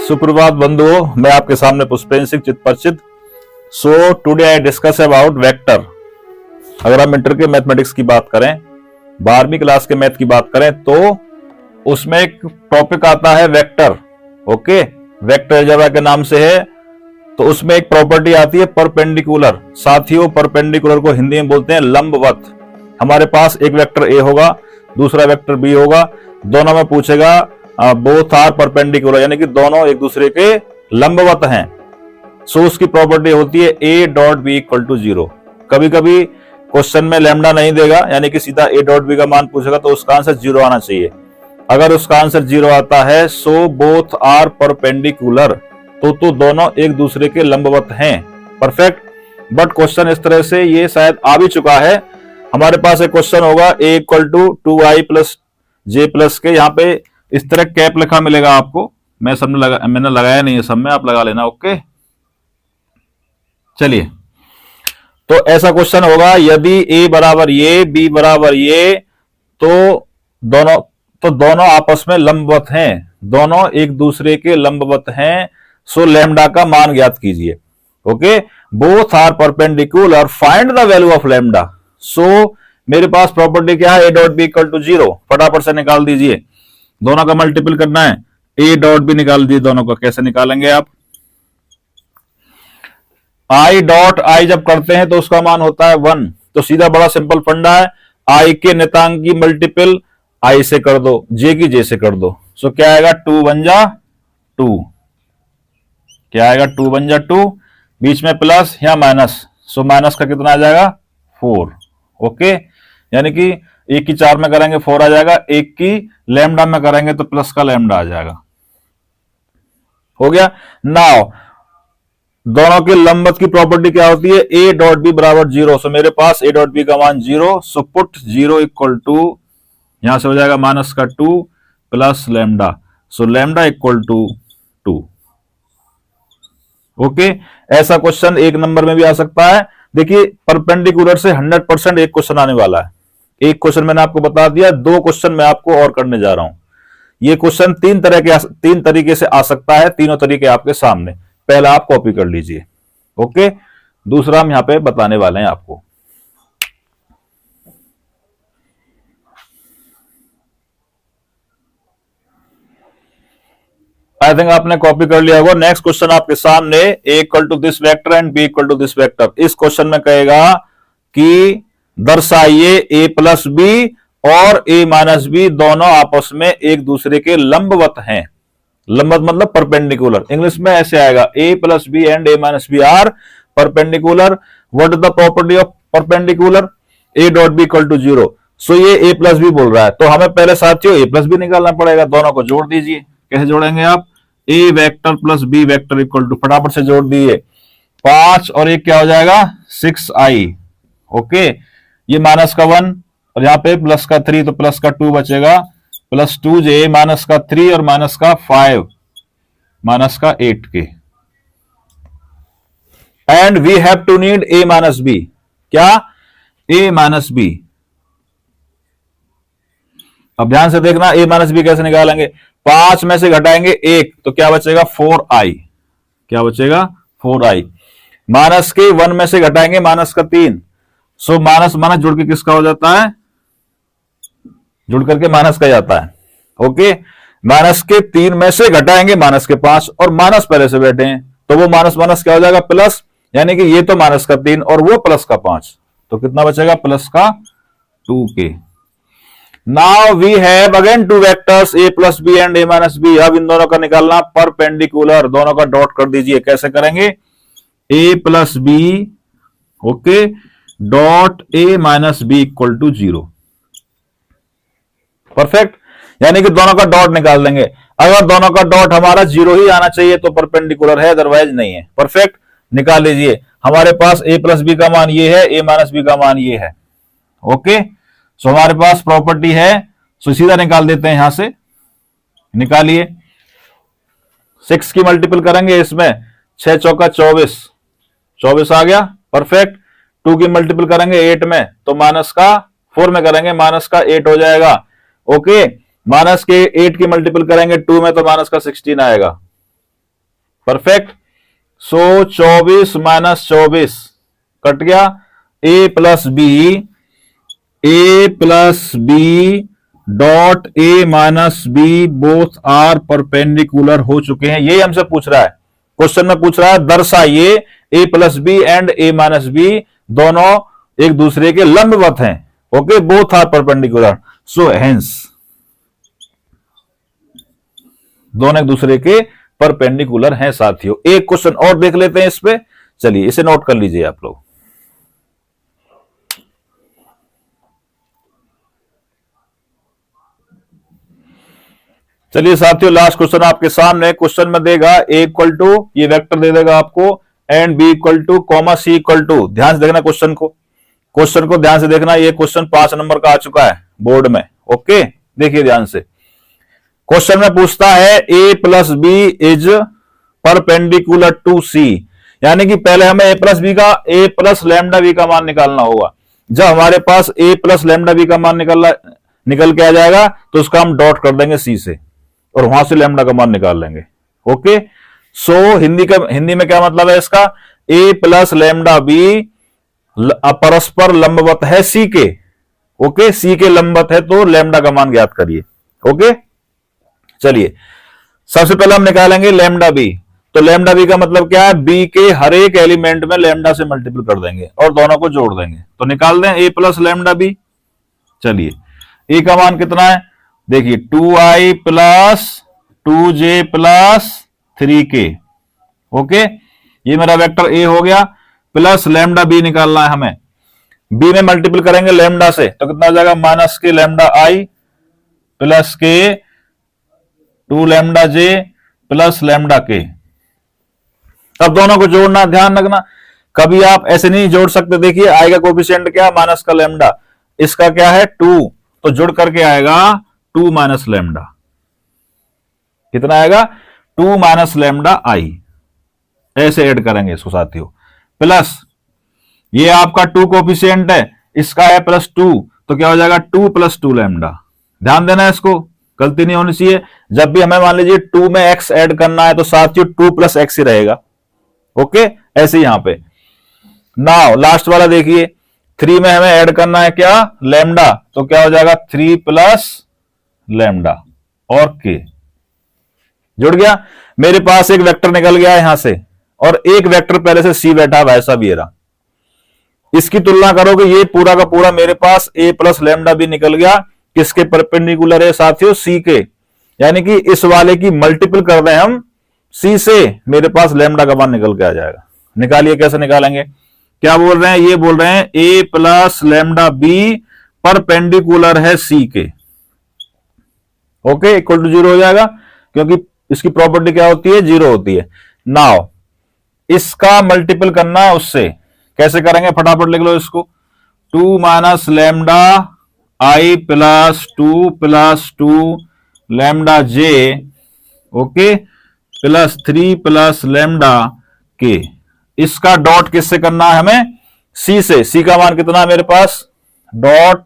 सुप्रभात बंधुओं, मैं आपके सामने पुष्पेंद्र सिंह चित परिचित। So today I discuss about vector. अगर हम इंटर के मैथमेटिक्स की बात करें, 12वीं क्लास के मैथ की बात करें, तो उसमें एक टॉपिक आता है वेक्टर। ओके, वेक्टर अलजेब्रा के नाम से है। तो उसमें एक प्रॉपर्टी आती है परपेंडिकुलर। साथियों, परपेंडिकुलर को हिंदी में बोलते हैं लंबवत। हमारे पास एक वेक्टर ए होगा, दूसरा वेक्टर बी होगा, दोनों में पूछेगा बोथ आर परपेंडिकुलर, यानी कि दोनों एक दूसरे के लंबवत हैं। सो उसकी प्रॉपर्टी होती है A dot B equal to 0। कभी कभी क्वेश्चन में लैम्डा नहीं देगा, यानी कि सीधा ए डॉट बी का मान पूछेगा, तो उसका आंसर 0 आना चाहिए। अगर उसका आंसर 0 आता है, सो बोथ आर परपेंडिकुलर, तो दोनों एक दूसरे के लंबवत हैं। परफेक्ट। बट क्वेश्चन इस तरह से ये शायद आ भी चुका है। हमारे पास एक क्वेश्चन होगा A equal to 2i plus J plus K, यहाँ पे इस तरह कैप लिखा मिलेगा आपको। मैंने लगाया नहीं है, सब में आप लगा लेना। ओके, चलिए, तो ऐसा क्वेश्चन होगा, यदि ए बराबर ये, बी बराबर ये, तो दोनों आपस में लंबवत हैं, दोनों एक दूसरे के लंबवत हैं। सो लैम्डा का मान ज्ञात कीजिए। Okay, both are perpendicular, find the value of lambda. So मेरे पास प्रॉपर्टी क्या है, A dot B equal to 0। फटाफट से निकाल दीजिए, दोनों का मल्टीपल करना है। ए डॉट बी निकाल दीजिए दोनों का। कैसे निकालेंगे आप? आई डॉट आई जब करते हैं तो उसका मान होता है 1। तो सीधा बड़ा सिंपल फंडा है, आई के नितांक की मल्टीपल आई से कर दो, जे की जे से कर दो। सो क्या आएगा, 2 बन जा 2। क्या आएगा, 2 बन जा 2, बीच में प्लस या माइनस। सो माइनस का कितना आ जाएगा, 4। ओके, यानी कि एक की 4 में करेंगे 4 आ जाएगा, एक की लैम्डा में करेंगे तो प्लस का लैम्डा आ जाएगा। हो गया। नाउ दोनों के लंबवत की प्रॉपर्टी क्या होती है, ए डॉट बी बराबर 0। सो मेरे पास ए डॉट बी का मान 0। सो पुट 0 इक्वल टू, यहां से हो जाएगा माइनस का 2 plus lambda. So lambda equal to 2। Okay, ऐसा क्वेश्चन एक नंबर में भी आ सकता है। देखिए, परपेंडिकुलर से 100% एक क्वेश्चन आने वाला है। एक क्वेश्चन मैंने आपको बता दिया, 2 क्वेश्चन मैं आपको और करने जा रहा हूं। ये क्वेश्चन 3 तरीके से आ सकता है, तीनों तरीके आपके सामने। पहला आप कॉपी कर लीजिए। ओके, दूसरा हम यहां पे बताने वाले हैं आपको। आई थिंक आपने कॉपी कर लिया होगा। नेक्स्ट क्वेश्चन आपके सामने, A equal to this vector and B equal to this vector. इस क्वेश्चन में कहेगा कि दर्शाइए ए प्लस बी और ए माइनस बी दोनों आपस में एक दूसरे के लंबवत हैं। लंबवत मतलब परपेंडिकुलर। इंग्लिश में ऐसे आएगा, A plus B and A minus B are perpendicular. What is the property of perpendicular, A dot B equal to 0। So ये ए प्लस बी बोल रहा है, तो हमें पहले साथियों ए प्लस बी निकालना पड़ेगा। दोनों को जोड़ दीजिए। कैसे जोड़ेंगे आप, A vector plus B vector equal to, फटाफट से जोड़ दीजिए, 5 और 1 क्या हो जाएगा, 6i। ओके, ये माइनस का 1 और यहां पे प्लस का 3, तो प्लस का 2 बचेगा, प्लस 2j माइनस का 3 और माइनस का 5 माइनस का 8 के। And we have to need a minus B. क्या, a माइनस बी। अब ध्यान से देखना, a माइनस बी कैसे निकालेंगे। 5 में से घटाएंगे 1 तो क्या बचेगा, 4i। क्या बचेगा, 4i। माइनस के 1 में से घटाएंगे माइनस का 3। सो माइनस माइनस जुड़ के किसका हो जाता है, जुड़ करके माइनस का जाता है। ओके, माइनस के 3 में से घटाएंगे माइनस के 5 और माइनस पहले से बैठे हैं, तो वो माइनस माइनस क्या हो जाएगा, प्लस। यानी कि ये तो माइनस का 3 और वो प्लस का 5, तो कितना बचेगा, प्लस का 2k। Now we have again 2 vectors A plus B and A minus B. अब इन दोनों का निकालना परपेंडिकुलर, दोनों का डॉट कर दीजिए। कैसे करेंगे, A plus B, okay, dot A minus B equal to 0। Perfect, यानी कि दोनों का डॉट निकाल देंगे। अगर दोनों का डॉट हमारा 0 ही आना चाहिए तो परपेंडिकुलर है, अदरवाइज नहीं है। परफेक्ट, निकाल लीजिए। हमारे पास ए प्लस बी का मान ये है, ए माइनस बी का मान ये है। ओके, सो हमारे पास प्रॉपर्टी है, सो सीधा निकाल देते हैं। यहां से निकालिए, 6 की मल्टीपल करेंगे इसमें, 6 चौका 24, 24 आ गया। परफेक्ट, 2 की मल्टीपल करेंगे 8 में तो माइनस का 4 में करेंगे माइनस का 8 हो जाएगा। ओके, माइनस के 8 की मल्टीपल करेंगे 2 में तो माइनस का 16 आएगा। परफेक्ट। सो 24 माइनस 24 कट गया, A plus B dot A minus B both are perpendicular हो चुके हैं। ये हमसे पूछ रहा है, क्वेश्चन में पूछ रहा है दर्शाइए A plus B and A minus B दोनों एक दूसरे के लंबवत हैं। Okay, both are perpendicular, so hence दोनों एक दूसरे के परपेंडिकुलर हैं साथियों। एक क्वेश्चन और देख लेते हैं इस पे, चलिए इसे नोट कर लीजिए आप लोग। चलिए साथियों, लास्ट क्वेश्चन आपके सामने। क्वेश्चन में देगा ए इक्वल टू, ये वेक्टर दे देगा आपको, and B equal to comma C equal to. ध्यान से देखना क्वेश्चन को ध्यान से देखना। ये क्वेश्चन 5 नंबर का आ चुका है बोर्ड में। ओके, देखिए ध्यान से। क्वेश्चन में पूछता है A plus B is perpendicular to C, यानी कि पहले हमें ए प्लस लैम्डा बी का मान निकालना होगा। जब हमारे पास ए प्लस लैम्डा बी का मान निकल के आ जाएगा तो उसका हम डॉट कर देंगे सी से और वहां से लैम्डा का मान निकाल लेंगे। ओके, सो हिंदी में क्या मतलब है इसका, ए प्लस लैम्डा बी परस्पर लंबवत है सी के। ओके, सी के लंबवत है तो लैम्डा का मान ज्ञात करिए। ओके, चलिए सबसे पहले हम निकालेंगे लैम्डा बी। तो लैम्डा बी का मतलब क्या है, बी के हर एक एलिमेंट में लैम्डा से मल्टीपल कर देंगे और दोनों को जोड़ देंगे। तो निकाल दें ए प्लस लैम्डा बी। चलिए ए का मान कितना है, देखिए 2i plus 2j plus 3k। Okay, ये मेरा वेक्टर ए हो गया। प्लस लैम्डा बी निकालना है हमें, बी में मल्टीपल करेंगे लैम्डा से तो कितना हो जाएगा, माइनस के लैम्डा आई प्लस के 2 लैम्डा जे प्लस लैम्डा के। अब दोनों को जोड़ना, ध्यान रखना कभी आप ऐसे नहीं जोड़ सकते। देखिए आई का कोफिशिएंट क्या, माइनस का लैम्डा, इसका क्या है 2, तो जुड़ करके आएगा 2 माइनस लैम्डा। कितना आएगा, 2 माइनस लैम्डा आई। ऐसे ऐड करेंगे इसको साथियों। प्लस ये आपका 2 कोफिशिएंट है, इसका है +2, तो क्या हो जाएगा 2 + 2 लैम्डा। ध्यान देना है, इसको गलती नहीं होनी चाहिए। जब भी हमें मान लीजिए 2 में x ऐड करना है तो साथियों 2 + x ही रहेगा। ओके, ऐसे यहां पे। नाउ लास्ट वाला देखिए, 3 में हमें ऐड करना है क्या, लैम्डा, तो क्या हो जाएगा 3 + लैम्डा और k। जुड़ गया, मेरे पास एक वेक्टर निकल गया यहां से और एक वेक्टर पहले से c बैठा हुआ, ऐसा भी है। इसकी तुलना करोगे, ये पूरा का पूरा मेरे पास a प्लस लैम्डा भी निकल गया। किसके परपेंडिकुलर है साथियों, c के, यानी कि इस वाले की मल्टीपल कर दें हम c से, मेरे पास लैम्डा का मान निकल के आ जाएगा। निकालिए, कैसे निकालेंगे, क्या बोल रहे हैं, ये बोल रहे हैं a plus lambda B perpendicular है c के। ओके, इक्वल टू 0 हो जाएगा क्योंकि इसकी प्रॉपर्टी क्या होती है, 0 होती है। नाउ इसका मल्टीपल करना है उससे, कैसे करेंगे फटाफट लिख लो इसको, 2 माइनस लैम्डा आई प्लस 2 + 2 लैम्डा जे, ओके, प्लस 3 + लैम्डा के। इसका डॉट किससे करना है हमें, सी से। सी का मान कितना है मेरे पास, डॉट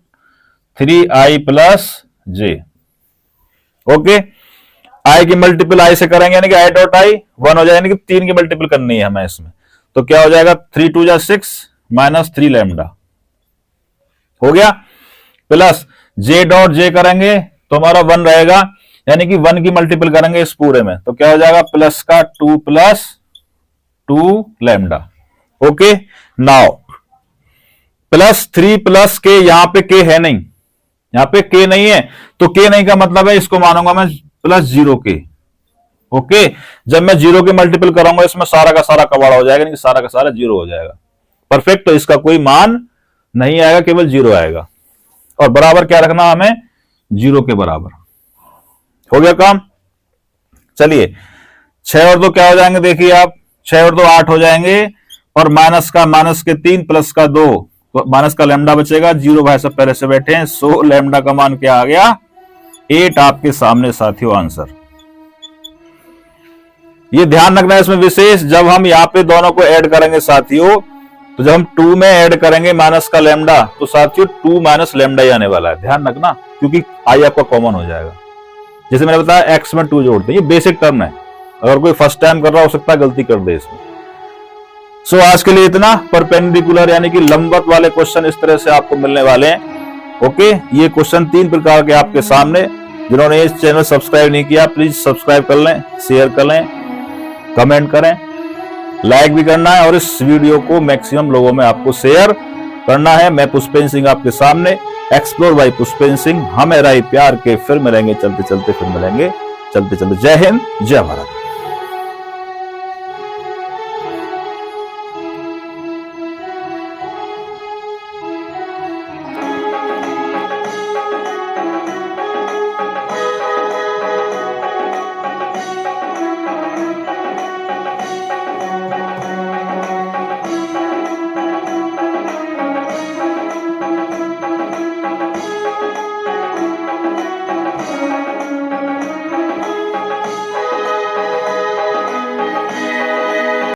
3i + j। ओके, आई की मल्टीपल आई से करेंगे, यानी कि आई डॉट आई 1 हो जाएगा, यानी कि 3 की मल्टीपल करनी है हमें इसमें। तो क्या हो जाएगा, 3 × 2 = 6 माइनस 3 लैम्डा हो गया। प्लस जे डॉट जे करेंगे तो हमारा 1 रहेगा, यानी कि 1 की मल्टीपल करेंगे इस पूरे में, तो क्या हो जाएगा प्लस का 2 + 2 लैम्डा। ओके, नाउ प्लस 3 + के, यहां पे के है नहीं, यहां पे के नहीं है, तो के नहीं का मतलब है इसको मानूंगा मैं +0 के। ओके, जब मैं 0 के मल्टीपल करूंगा इसमें सारा का सारा कबाड़ा हो जाएगा, यानी कि सारा का सारा 0 हो जाएगा। परफेक्ट, तो इसका कोई मान नहीं आएगा, केवल 0 आएगा। और बराबर क्या रखना हमें, 0 के बराबर। हो गया काम। चलिए 6 और 2 क्या हो जाएंगे, देखिए आप, 6 और 2 8 हो जाएंगे, और माइनस के 3 प्लस का 2, तो माइनस का लैम्डा बचेगा। 0 भाई सब पहले से बैठे हैं, सो लैम्डा का मान क्या आ गया, 8 आपके सामने साथियों आंसर। ये ध्यान रखना है इसमें विशेष, जब हम यहां पे दोनों को ऐड करेंगे साथियों, तो जब हम 2 में ऐड करेंगे माइनस का लैम्डा, तो साथियों 2 माइनस लैम्डा ही आने वाला है। ध्यान रखना, क्योंकि आई आपका कॉमन हो जाएगा। जैसे मैंने बताया x में 2 जोड़ते हैं, ये बेसिक टर्म है। अगर कोई फर्स्ट टाइम कर रहा हो सकता है गलती कर दे इसमें। सो आज के लिए इतना। परपेंडिकुलर यानी कि लंबवत वाले क्वेश्चन इस तरह से आपको मिलने वाले हैं। ओके, ये क्वेश्चन 3 प्रकार के आपके सामने। जिन्होंने इस चैनल सब्सक्राइब नहीं किया प्लीज सब्सक्राइब कर लें, शेयर कर लें, कमेंट करें, लाइक भी करना है और इस वीडियो को मैक्सिमम लोगों में आपको शेयर करना है। मैं पुष्पेंद्र सिंह आपके सामने, एक्सप्लोर बाय पुष्पेंद्र सिंह। हमें राही प्यार के, फिर मिलेंगे चलते चलते, फिर मिलेंगे चलते चलते। जय हिंद, जय भारत।